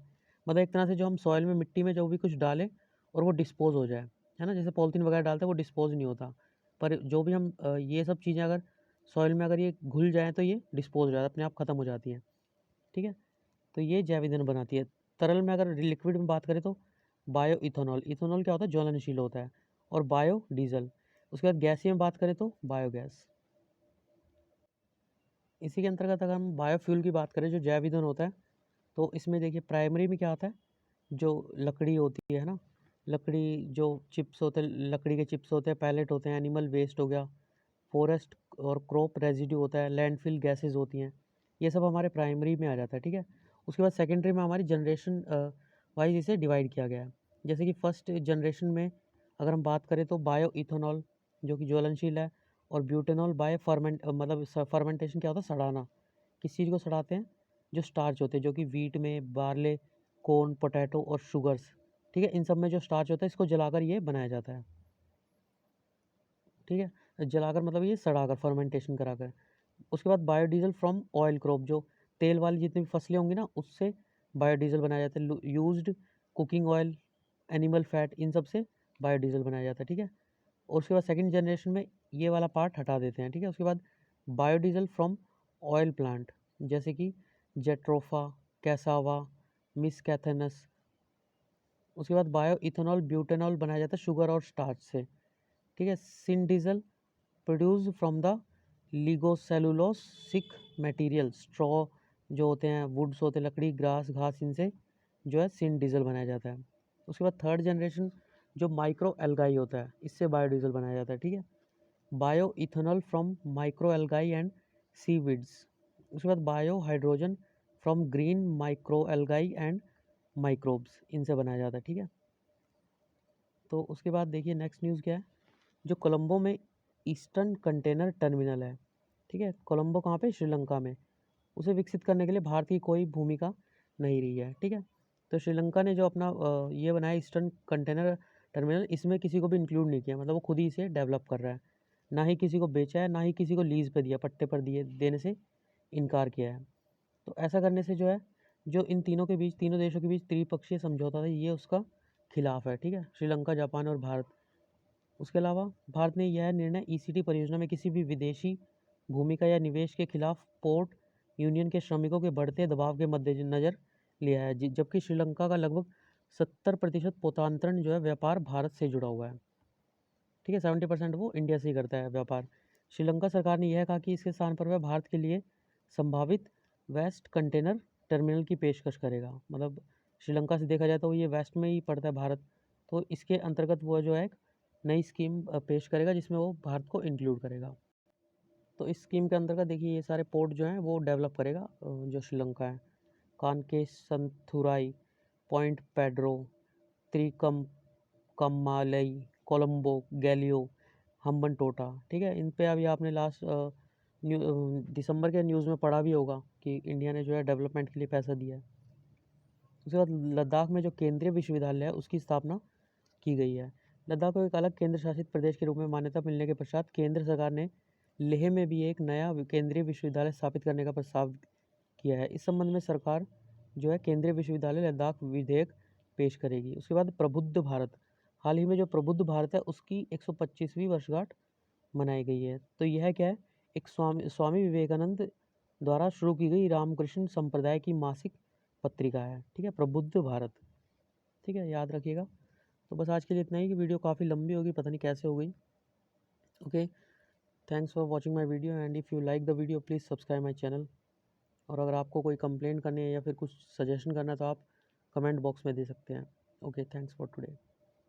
मतलब एक तरह से जो हम सॉइल में मिट्टी में जो भी कुछ डालें और वो डिस्पोज हो जाए, है ना, जैसे पॉलीथीन वगैरह डालते हैं वो डिस्पोज नहीं होता, पर जो भी हम ये सब चीज़ें अगर सॉइल में अगर ये घुल जाएँ तो ये डिस्पोज हो जाता है, अपने आप ख़त्म हो जाती है। ठीक है, तो ये जैव ईंधन बनाती है। तरल में अगर लिक्विड में बात करें तो बायो इथेनॉल, इथेनॉल क्या होता है? ज्वलनशील होता है। और बायो डीजल। उसके बाद गैसीय में बात करें तो बायोगैस। इसी के अंतर्गत अगर हम बायोफ्यूल की बात करें जो जैव ईंधन होता है तो इसमें देखिए प्राइमरी में क्या आता है? जो लकड़ी होती है ना, लकड़ी जो चिप्स होते हैं, लकड़ी के चिप्स होते हैं, पैलेट होते हैं, एनिमल वेस्ट हो गया, फॉरेस्ट और क्रॉप रेजिड्यू होता है, लैंडफिल गैसेज होती हैं, ये सब हमारे प्राइमरी में आ जाता है। ठीक है, उसके बाद सेकेंडरी में हमारी जनरेशन वाइज इसे डिवाइड किया गया है। जैसे कि फर्स्ट जनरेशन में अगर हम बात करें तो बायो इथेनॉल जो कि ज्वलनशील है, और ब्यूटेनॉल बाय मतलब फर्मेंटेशन क्या होता है? सड़ाना। किस चीज़ को सड़ाते हैं? जो स्टार्च होते हैं जो कि वीट में, बार्ले, कॉर्न, पोटैटो और शुगर्स। ठीक है, इन सब में जो स्टार्च होता है इसको जलाकर ये बनाया जाता है। ठीक है, जलाकर मतलब ये सड़ाकर फर्मेंटेशन कराकर। उसके बाद बायोडीजल फ्रॉम ऑयल क्रॉप, जो तेल वाली जितनी भी फसलें होंगी ना उससे बायोडीजल बनाया जाता है। Used cooking oil, animal fat, इन सब से बायोडीजल बनाया जाता है। ठीक है, और उसके बाद सेकंड जनरेशन में ये वाला पार्ट हटा देते हैं। ठीक है, उसके बाद बायोडीजल फ्रॉम ऑयल प्लांट जैसे कि जेट्रोफा, कैसावा, मिसकैथेनस। उसके बाद बायो इथेनॉल ब्यूटेनॉल बनाया जाता है शुगर और स्टार्च से। ठीक है, syndiesel produce from the lignocellulosic material, straw जो होते हैं, वुड्स होते हैं, लकड़ी, ग्रास, घास, इनसे जो है सिन डीजल बनाया जाता है। उसके बाद थर्ड जनरेशन जो माइक्रो एल्गाई होता है इससे बायोडीजल बनाया जाता है। ठीक है, bio ethanol from micro algae and seaweeds. उसके बाद bio hydrogen from green micro algae and microbes, इनसे बनाया जाता है। ठीक है, तो उसके बाद देखिए नेक्स्ट न्यूज़ क्या है? जो कोलंबो में ईस्टर्न कंटेनर टर्मिनल है। ठीक है, कोलंबो कहाँ पे? श्रीलंका में। उसे विकसित करने के लिए भारत की कोई भूमिका नहीं रही है। ठीक है, तो श्रीलंका ने जो अपना ये बनाया ईस्टर्न कंटेनर टर्मिनल, इसमें किसी को भी इंक्लूड नहीं किया, मतलब वो खुद ही इसे डेवलप कर रहा है, ना ही किसी को बेचा है, ना ही किसी को लीज पे दिया, पट्टे पर दिए देने से इनकार किया है। तो ऐसा करने से जो है जो इन तीनों के बीच, तीनों देशों के बीच त्रिपक्षीय समझौता था ये उसका खिलाफ है। ठीक है, श्रीलंका, जापान और भारत। उसके अलावा भारत ने यह निर्णय ईसीटी परियोजना में किसी भी विदेशी भूमिका या निवेश के खिलाफ पोर्ट यूनियन के श्रमिकों के बढ़ते दबाव के मद्देनज़र लिया है, जबकि श्रीलंका का लगभग 70% पोतांतरण जो है व्यापार भारत से जुड़ा हुआ है। ठीक है, 70% वो इंडिया से ही करता है व्यापार। श्रीलंका सरकार ने यह कहा कि इसके स्थान पर वह भारत के लिए संभावित वेस्ट कंटेनर टर्मिनल की पेशकश करेगा। मतलब श्रीलंका से देखा जाए तो ये वेस्ट में ही पड़ता है भारत, तो इसके अंतर्गत वो जो है एक नई स्कीम पेश करेगा जिसमें वो भारत को इंक्लूड करेगा। तो इस स्कीम के अंतर्गत देखिए ये सारे पोर्ट जो हैं वो डेवलप करेगा जो श्रीलंका है। कानकेसंथुराई, पॉइंट पेड्रो, त्रिकम कम्मालई, कोलंबो, गैलियो, हम्बनटोटा, ठीक है। इन पे अभी आपने लास्ट दिसंबर के न्यूज़ में पढ़ा भी होगा कि इंडिया ने जो है डेवलपमेंट के लिए पैसा दिया है। उसके बाद लद्दाख में जो केंद्रीय विश्वविद्यालय है उसकी स्थापना की गई है। लद्दाख को एक अलग केंद्र शासित प्रदेश के रूप में मान्यता मिलने के पश्चात केंद्र सरकार ने लेह में भी एक नया केंद्रीय विश्वविद्यालय स्थापित करने का प्रस्ताव किया है। इस संबंध में सरकार जो है केंद्रीय विश्वविद्यालय लद्दाख विधेयक पेश करेगी। उसके बाद प्रबुद्ध भारत, हाल ही में जो प्रबुद्ध भारत है उसकी 125वीं वर्षगांठ मनाई गई है। तो यह क्या है, एक स्वामी विवेकानंद द्वारा शुरू की गई रामकृष्ण संप्रदाय की मासिक पत्रिका है, ठीक है, प्रबुद्ध भारत, ठीक है, याद रखिएगा। तो बस आज के लिए इतना ही, कि वीडियो काफ़ी लंबी होगी, पता नहीं कैसे हो गई। Okay, thanks for watching my video and if you like the video please subscribe my channel. और अगर आपको कोई कंप्लेंट करनी है या फिर कुछ सजेशन करना है तो आप कमेंट बॉक्स में दे सकते हैं। Okay, thanks for today.